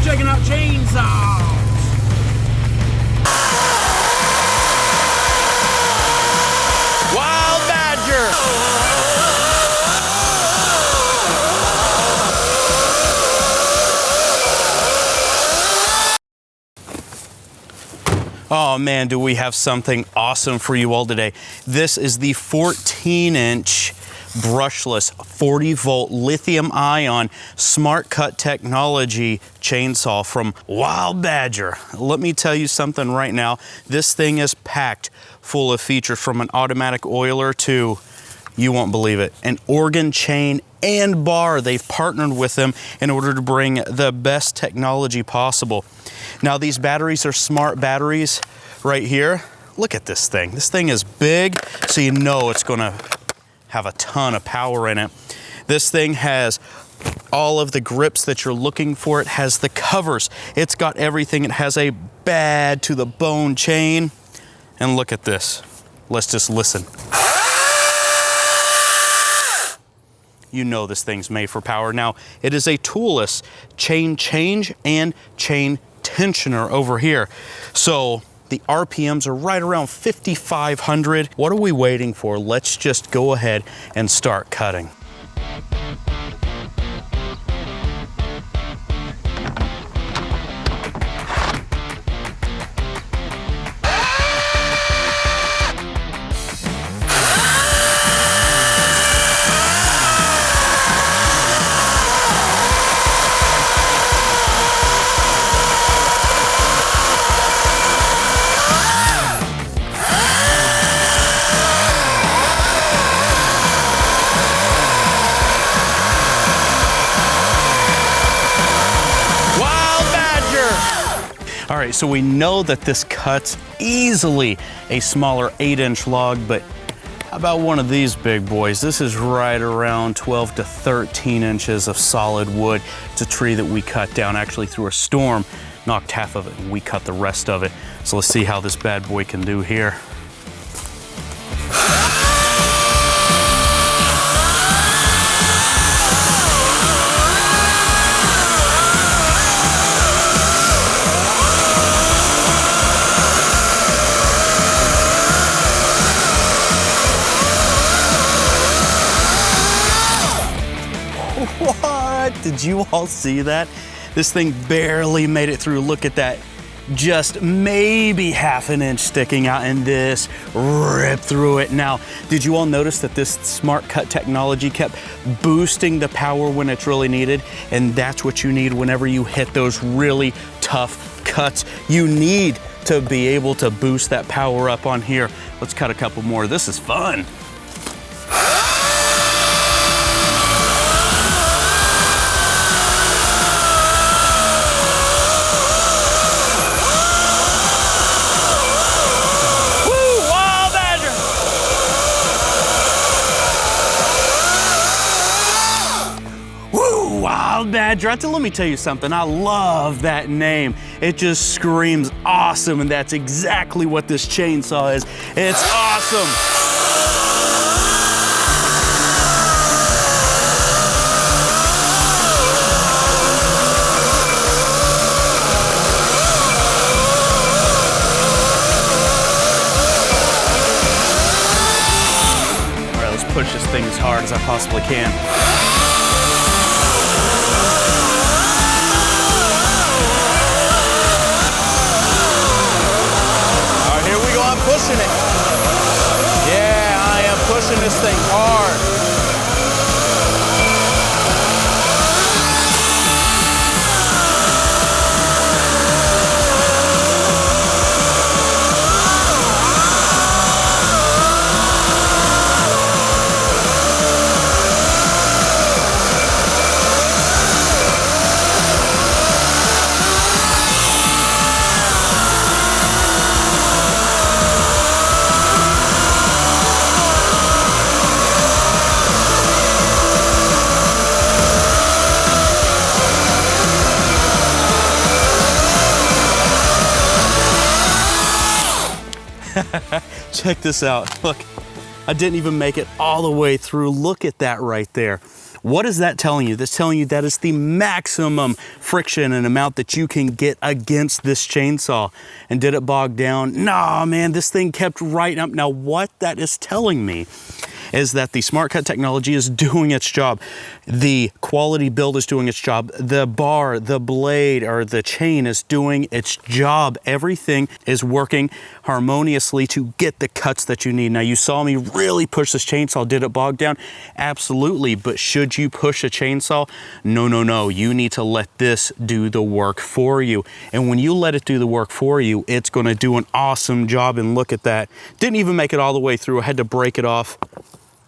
checking out chainsaws. Wild Badger. Oh man, do we have something awesome for you all today. This is the 14-inch brushless 40-volt lithium-ion smart cut technology chainsaw from Wild Badger. Let me tell you something right now. This thing is packed full of features, from an automatic oiler to, you won't believe it, an organ chain and bar. They've partnered with them in order to bring the best technology possible. Now these batteries are smart batteries right here. Look at this thing. This thing is big, so you know it's gonna have a ton of power in it. This thing has all of the grips that you're looking for. It has the covers. It's got everything. It has a bad to the bone chain. And look at this. Let's just listen. You know this thing's made for power. Now, it is a toolless chain change and chain tensioner over here. So the RPMs are right around 5,500. What are we waiting for? Let's just go ahead and start cutting. All right, so we know that this cuts easily a smaller 8-inch log, but how about one of these big boys? This is right around 12 to 13 inches of solid wood. It's a tree that we cut down actually through a storm, knocked half of it, and we cut the rest of it. So let's see how this bad boy can do here. What? Did you all see that? This thing barely made it through. Look at that. Just maybe half an inch sticking out, and this ripped through it. Now, did you all notice that this smart cut technology kept boosting the power when it's really needed? And that's what you need whenever you hit those really tough cuts. You need to be able to boost that power up on here. Let's cut a couple more. This is fun. Wild Badger. Let me tell you something. I love that name. It just screams awesome, and that's exactly what this chainsaw is. It's awesome. All right, let's push this thing as hard as I possibly can. Pushing it. Yeah, I am pushing this thing hard. Check this out. Look, I didn't even make it all the way through. Look at that right there. What is that telling you? That's telling you that is the maximum friction and amount that you can get against this chainsaw. And did it bog down? Nah, man, this thing kept right up. Now, what that is telling me is that the Smart Cut technology is doing its job. The quality build is doing its job. The bar, the blade, or the chain is doing its job. Everything is working harmoniously to get the cuts that you need. Now, you saw me really push this chainsaw. Did it bog down? Absolutely. But should you push a chainsaw? No, no, no. You need to let this do the work for you. And when you let it do the work for you, it's going to do an awesome job. And look at that. Didn't even make it all the way through. I had to break it off.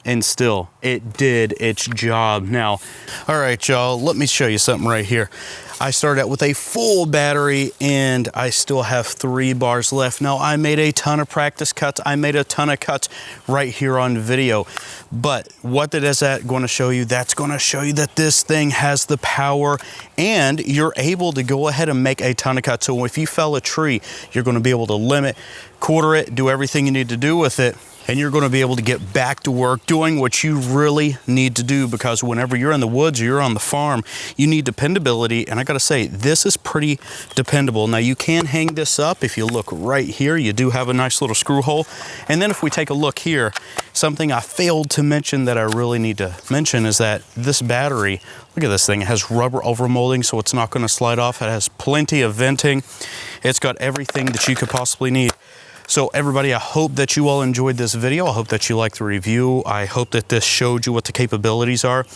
And still, it did its job. Now, all right, y'all, let me show you something right here. I started out with a full battery and I still have 3 bars left. Now, I made a ton of practice cuts. I made a ton of cuts right here on video. But what is that going to show you? That's going to show you that this thing has the power and you're able to go ahead and make a ton of cuts. So if you fell a tree, you're going to be able to limb it, quarter it, do everything you need to do with it. And you're going to be able to get back to work doing what you really need to do, because whenever you're in the woods or you're on the farm, you need dependability. And I got to say, this is pretty dependable. Now, you can hang this up. If you look right here, you do have a nice little screw hole. And then if we take a look here, something I failed to mention that I really need to mention is that this battery, look at this thing, it has rubber overmolding, so it's not going to slide off. It has plenty of venting. It's got everything that you could possibly need. So everybody, I hope that you all enjoyed this video. I hope that you liked the review. I hope that this showed you what the capabilities are.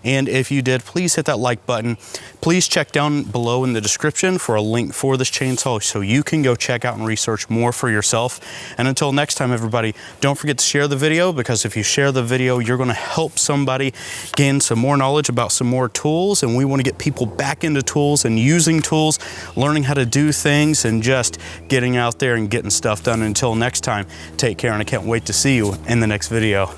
And if you did, please hit that like button. Please check down below in the description for a link for this chainsaw so you can go check out and research more for yourself. And until next time, everybody, don't forget to share the video, because if you share the video, you're going to help somebody gain some more knowledge about some more tools. And we want to get people back into tools and using tools, learning how to do things, and just getting out there and getting stuff done. Until next time, take care, and I can't wait to see you in the next video.